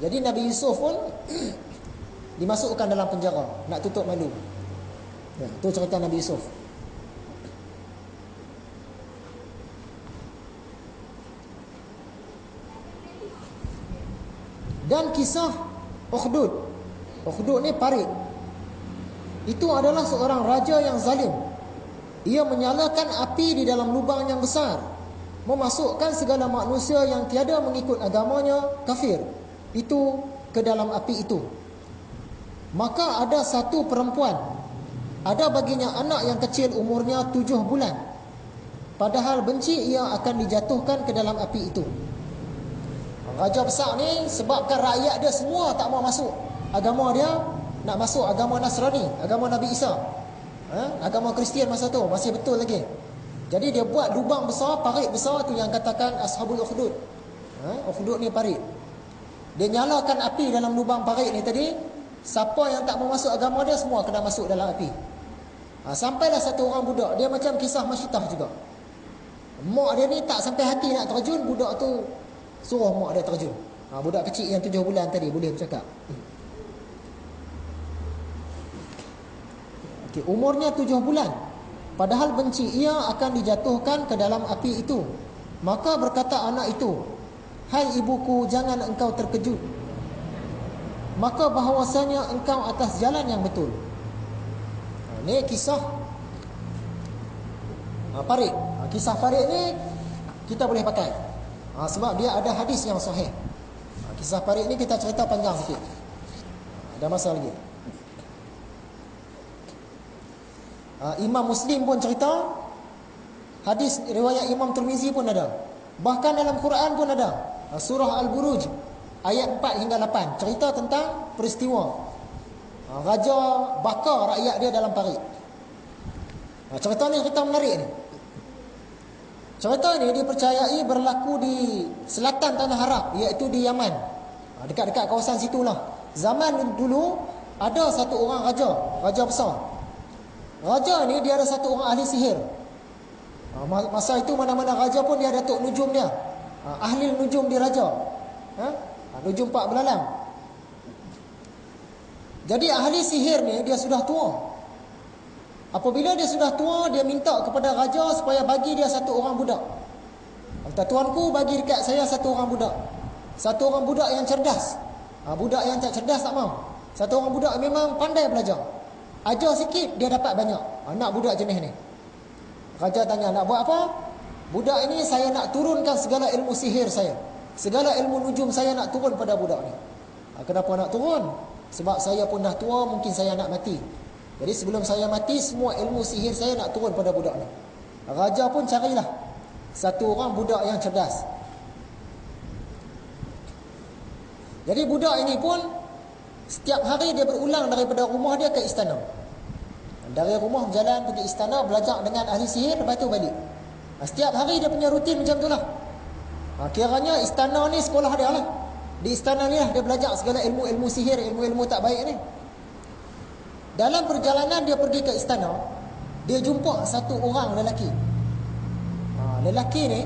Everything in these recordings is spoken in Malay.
Jadi Nabi Yusuf pun dimasukkan dalam penjara, nak tutup malu. Ya, itu cerita Nabi Yusuf. Dan kisah Ukhdud. Ukhdud ni parit. Itu adalah seorang raja yang zalim. Ia menyalakan api di dalam lubang yang besar, memasukkan segala manusia yang tiada mengikut agamanya, kafir, itu ke dalam api itu. Maka ada satu perempuan, ada baginya anak yang kecil umurnya 7 bulan. Padahal benci ia akan dijatuhkan ke dalam api itu. Raja besar ni sebabkan rakyat dia semua tak mau masuk agama dia, nak masuk agama Nasrani, agama Nabi Isa, agama Kristian masa tu masih betul lagi. Jadi dia buat lubang besar, parit besar tu yang katakan Ashabul Ukhdud. Ukhdud ni parit. Dia nyalakan api dalam lubang parit ni tadi. Siapa yang tak mau masuk agama dia semua kena masuk dalam api. Sampailah satu orang budak, dia macam kisah Masyitah juga. Mak dia ni tak sampai hati nak terjun, budak tu suruh mak dia terjun. Budak kecil yang 7 bulan tadi boleh bercakap. Okay, umurnya 7 bulan. Padahal benci ia akan dijatuhkan ke dalam api itu. Maka berkata anak itu, "Hai ibuku, jangan engkau terkejut. Maka bahawasanya engkau atas jalan yang betul." Ini kisah parit. Kisah parit ni kita boleh pakai. Sebab dia ada hadis yang sahih. Kisah parit ni kita cerita panjang sikit. Ada masa lagi. Imam Muslim pun cerita, hadis riwayat Imam Tirmizi pun ada. Bahkan dalam Quran pun ada. Surah Al-Buruj ayat 4 hingga 8 cerita tentang peristiwa raja bakar rakyat dia dalam parit. Cerita ni cerita menarik ni. Cerita ni dipercayai berlaku di selatan tanah Arab, iaitu di Yaman. Dekat-dekat kawasan situlah. Zaman dulu ada satu orang raja besar. Raja ni dia ada satu orang ahli sihir. Masa itu mana-mana raja pun dia ada tok nujum dia. Ahli nujum di raja. Nujum pak belalang. Jadi ahli sihir ni dia sudah tua. Apabila dia sudah tua, dia minta kepada raja supaya bagi dia satu orang budak. Kata, "Tuanku, bagi dekat saya satu orang budak. Satu orang budak yang cerdas." Budak yang tak cerdas tak mau. Satu orang budak memang pandai belajar. Ajar sikit dia dapat banyak. Nak budak jenis ni. Raja tanya, "Nak buat apa?" "Budak ini saya nak turunkan segala ilmu sihir saya. Segala ilmu nujum saya nak turun pada budak ni." "Kenapa nak turun?" "Sebab saya pun dah tua, mungkin saya nak mati. Jadi sebelum saya mati, semua ilmu sihir saya nak turun pada budak ni." Raja pun carilah satu orang budak yang cerdas. Jadi budak ini pun setiap hari dia berulang daripada rumah dia ke istana. Dari rumah berjalan pergi istana, belajar dengan ahli sihir, lepas tu balik. Setiap hari dia punya rutin macam tu lah. Kiranya istana ni sekolah dia lah. Di istana ni lah dia belajar segala ilmu-ilmu sihir, ilmu-ilmu tak baik ni. Dalam perjalanan dia pergi ke istana, dia jumpa satu orang lelaki. Lelaki ni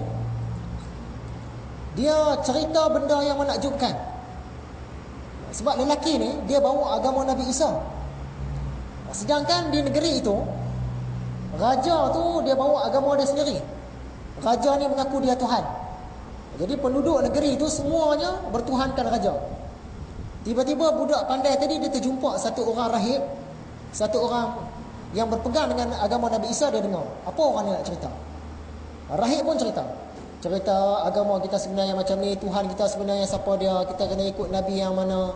dia cerita benda yang menakjubkan. Sebab lelaki ni dia bawa agama Nabi Isa. Sedangkan di negeri itu, raja tu dia bawa agama dia sendiri. Raja ni mengaku dia Tuhan. Jadi penduduk negeri itu semuanya bertuhankan raja. Tiba-tiba budak pandai tadi dia terjumpa satu orang rahib, satu orang yang berpegang dengan agama Nabi Isa. Dia dengar apa orang ni nak cerita. Rahib pun cerita agama kita sebenarnya macam ni, Tuhan kita sebenarnya siapa dia, kita kena ikut Nabi yang mana.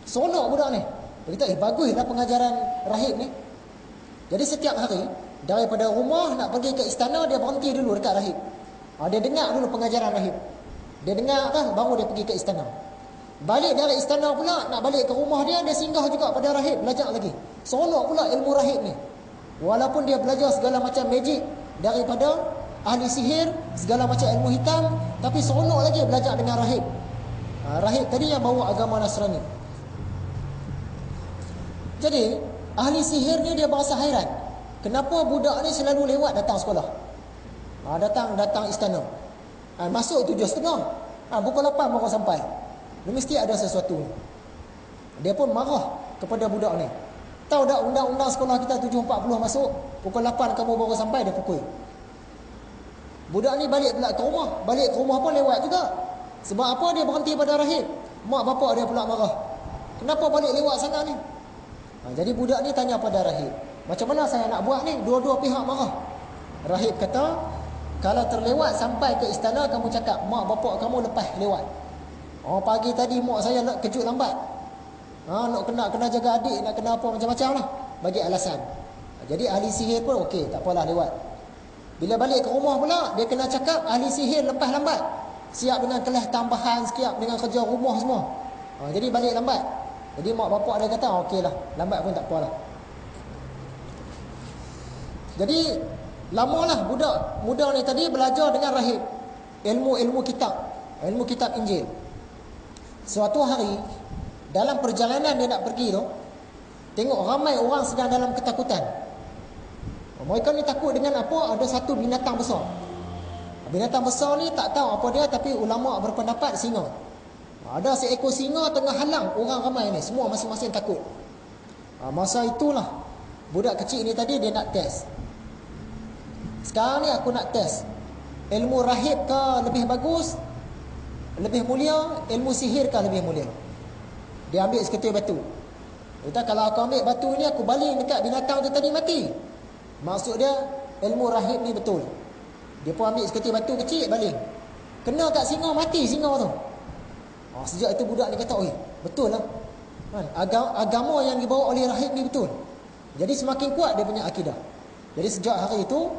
Seronok budak ni. Dia kata, baguslah pengajaran rahib ni. Jadi setiap hari daripada rumah nak pergi ke istana, dia berhenti dulu dekat rahib. Dia dengar dulu pengajaran rahib. Dia dengar dah, baru dia pergi ke istana. Balik dari istana pula, nak balik ke rumah dia, dia singgah juga pada rahib, belajar lagi. Seronok pula ilmu rahib ni. Walaupun dia belajar segala macam magic daripada ahli sihir, segala macam ilmu hitam, tapi seronok lagi belajar dengan rahib. Rahib tadi yang bawa agama Nasrani. Jadi ahli sihir ni dia berasa hairan, kenapa budak ni selalu lewat datang sekolah, datang istana. Masuk 7:30, pukul 8 baru sampai. Mesti ada sesuatu. Dia pun marah kepada budak ni. Tahu tak undang-undang sekolah kita 7.40 masuk, pukul 8 kamu baru sampai, dia pukul. Budak ni balik pula ke rumah. Balik ke rumah pun lewat juga. Sebab apa? Dia berhenti pada rahib. Mak bapak dia pula marah. Kenapa balik lewat sana ni? Jadi budak ni tanya pada rahib, macam mana saya nak buat ni? Dua-dua pihak marah. Rahib kata, kalau terlewat sampai ke istana, kamu cakap mak bapak kamu lepas lewat. Pagi tadi mak saya kejut lambat. Nak kena jaga adik, nak kena apa macam-macam lah. Bagi alasan. Jadi ahli sihir pun okey, tak apalah lewat. Bila balik ke rumah pula, dia kena cakap ahli sihir lepas lambat. Siap dengan kelas tambahan, siap dengan kerja rumah semua. Jadi balik lambat. Jadi mak bapak dia kata okeylah, lambat pun tak apalah. Jadi lamalah budak muda ni tadi belajar dengan rahib ilmu kitab Injil. Suatu hari dalam perjalanan dia nak pergi tu, tengok ramai orang sedang dalam ketakutan. Mereka ni takut dengan apa? Ada satu binatang besar. Binatang besar ni tak tahu apa dia, tapi ulama berpendapat singa. Ada seekor singa tengah halang orang ramai ni, semua masing-masing takut. Masa itulah budak kecil ni tadi dia nak test. Sekarang ni aku nak test, ilmu rahib ke lebih bagus, lebih mulia, ilmu sihir ke lebih mulia? Dia ambil seketul batu. Dia kata, kalau aku ambil batu ni, aku baling dekat binatang tu tadi, mati. Maksud dia ilmu rahib ni betul. Dia pun ambil seketul batu kecil, baling. Kena kat singa, mati singa tu. Sejak itu budak ni kata, betul lah. Agama yang dibawa oleh rahib ni betul. Jadi semakin kuat dia punya akidah. Jadi sejak hari itu,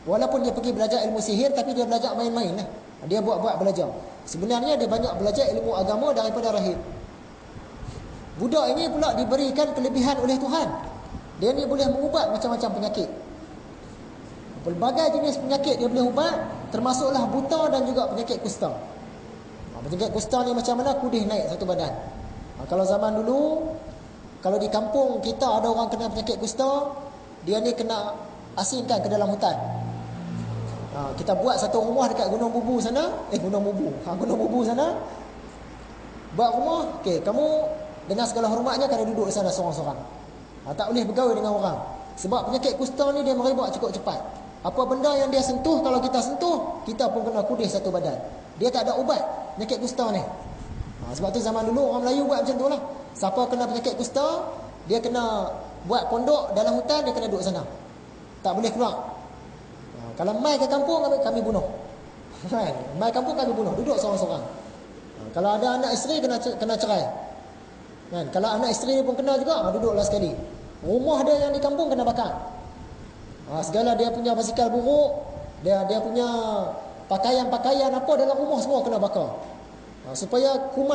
walaupun dia pergi belajar ilmu sihir, tapi dia belajar main-main lah. Dia buat-buat belajar. Sebenarnya dia banyak belajar ilmu agama daripada rahib. Budak ini pula diberikan kelebihan oleh Tuhan. Dia ni boleh mengubat macam-macam penyakit. Pelbagai jenis penyakit dia boleh ubat, termasuklah buta dan juga penyakit kusta. Penyakit kusta ni macam mana? Kudih naik satu badan. Kalau zaman dulu, kalau di kampung kita ada orang kena penyakit kusta, dia ni kena asingkan ke dalam hutan. Kita buat satu rumah dekat Gunung Bubu sana. Gunung Bubu sana. Buat rumah, kamu dengan segala hormatnya kena duduk di sana seorang-seorang. Tak boleh bergaul dengan orang. Sebab penyakit kusta ni dia merebak cukup cepat. Apa benda yang dia sentuh, kalau kita sentuh, kita pun kena kudih satu badan. Dia tak ada ubat penyakit kusta ni. Sebab tu zaman dulu orang Melayu buat macam tu lah. Siapa kena penyakit kusta, dia kena buat pondok dalam hutan, dia kena duduk sana. Tak boleh keluar. Kalau mai ke kampung, kami bunuh. Mai kampung kami bunuh, duduk seorang-seorang. Kalau ada anak isteri, kena cerai. Kalau anak isteri pun kena juga, duduklah sekali. Rumah dia yang di kampung kena bakar. Segala dia punya basikal buruk, dia punya pakaian-pakaian apa dalam rumah semua kena bakar. Supaya kuman